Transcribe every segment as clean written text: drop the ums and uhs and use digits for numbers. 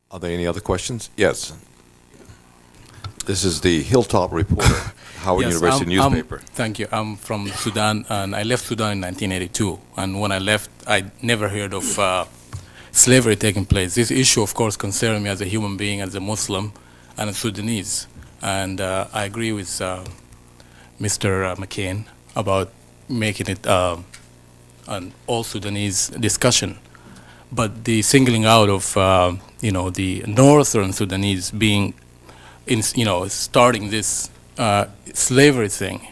Are there any other questions? Yes. This is the Hilltop Reporter, Howard Yes, University newspaper. thank you. I'm from Sudan, and I left Sudan in 1982. And when I left, I never heard of slavery taking place. This issue, of course, concerned me as a human being, as a Muslim, and a Sudanese. And I agree with Mr. McCain about making it an all Sudanese discussion. But the singling out of the northern Sudanese being starting this slavery thing,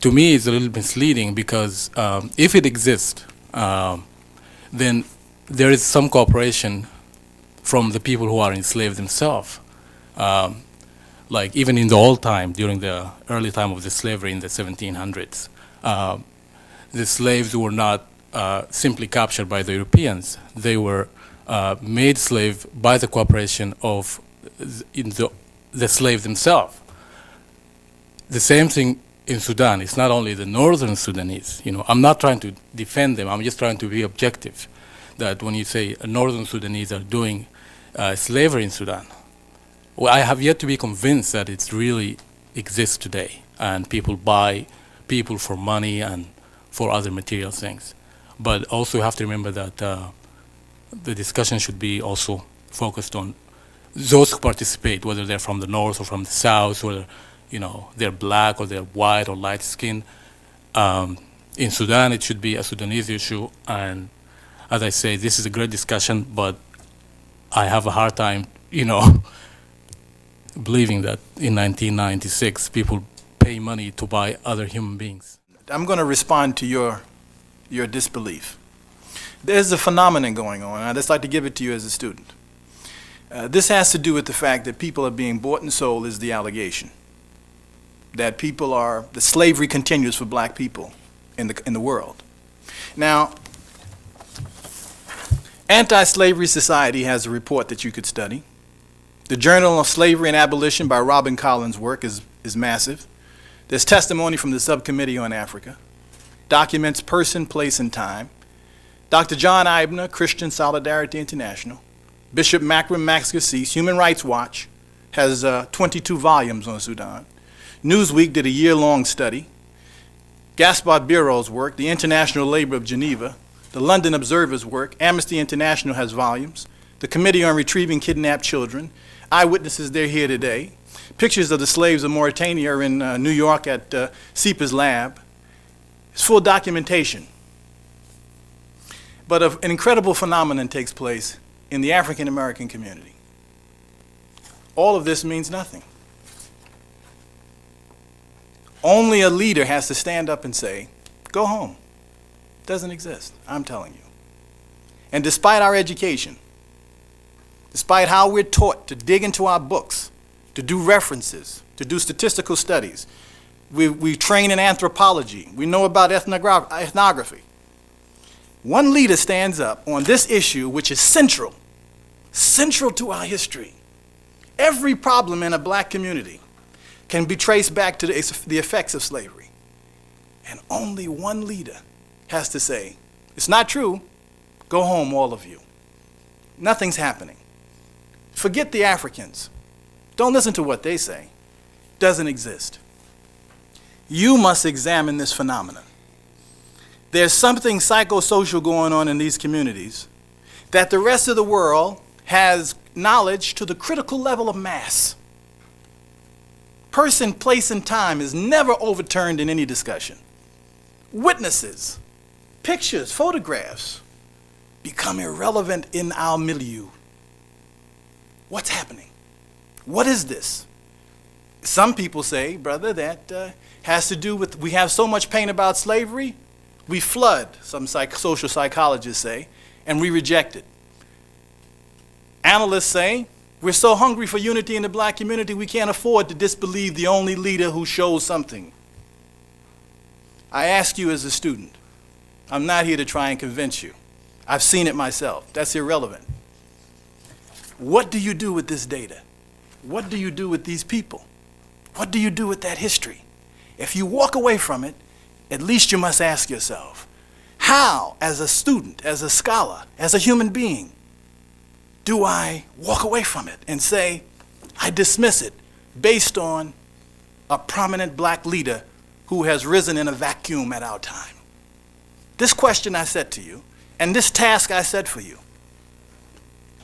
to me is a little misleading, because if it exists, then there is some cooperation from the people who are enslaved themselves. Like even in the old time, during the early time of the slavery in the 1700s, the slaves were not simply captured by the Europeans. They were made slave by the cooperation of the slave themselves. The same thing in Sudan. It's not only the northern Sudanese. I'm not trying to defend them. I'm just trying to be objective. That when you say northern Sudanese are doing slavery in Sudan, well, I have yet to be convinced that it really exists today, and people buy people for money and for other material things. But also you have to remember that the discussion should be also focused on those who participate, whether they're from the north or from the south, whether they're black or they're white or light skinned. In Sudan, it should be a Sudanese issue, and as I say, this is a great discussion, but I have a hard time, believing that in 1996 people pay money to buy other human beings. I'm going to respond to your disbelief. There's a phenomenon going on, and I'd just like to give it to you as a student. This has to do with the fact that people are being bought and sold, is the allegation. That the slavery continues for black people in the world. Now, Anti-Slavery Society has a report that you could study. The Journal of Slavery and Abolition by Robin Collins' work is massive. There's testimony from the Subcommittee on Africa. Documents person, place, and time. Dr. John Eibner, Christian Solidarity International. Bishop Makram Maxgasis, Human Rights Watch, has 22 volumes on Sudan. Newsweek did a year-long study. Gaspard Bureau's work, The International Labor of Geneva, the London Observer's work, Amnesty International has volumes, the Committee on Retrieving Kidnapped Children, eyewitnesses, they're here today. Pictures of the slaves of Mauritania are in New York at SIPA's lab. It's full documentation. But an incredible phenomenon takes place in the African American community. All of this means nothing. Only a leader has to stand up and say, go home. Doesn't exist, I'm telling you. And despite our education, despite how we're taught to dig into our books, to do references, to do statistical studies, we train in anthropology, we know about ethnography. One leader stands up on this issue, which is central to our history. Every problem in a black community can be traced back to the effects of slavery. And only one leader has to say, it's not true, go home, all of you. Nothing's happening. Forget the Africans. Don't listen to what they say. Doesn't exist. You must examine this phenomenon. There's something psychosocial going on in these communities that the rest of the world has knowledge to the critical level of mass. Person, place, and time is never overturned in any discussion. Witnesses, pictures, photographs become irrelevant in our milieu. What's happening? What is this? Some people say, brother, that has to do with we have so much pain about slavery, we flood, some social psychologists say, and we reject it. Analysts say, we're so hungry for unity in the black community, we can't afford to disbelieve the only leader who shows something. I ask you as a student, I'm not here to try and convince you. I've seen it myself. That's irrelevant. What do you do with this data? What do you do with these people? What do you do with that history? If you walk away from it, at least you must ask yourself, how, as a student, as a scholar, as a human being, do I walk away from it and say, I dismiss it based on a prominent black leader who has risen in a vacuum at our time? This question I set to you, and this task I set for you.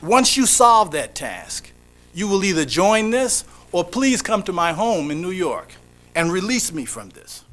Once you solve that task, you will either join this or please come to my home in New York and release me from this.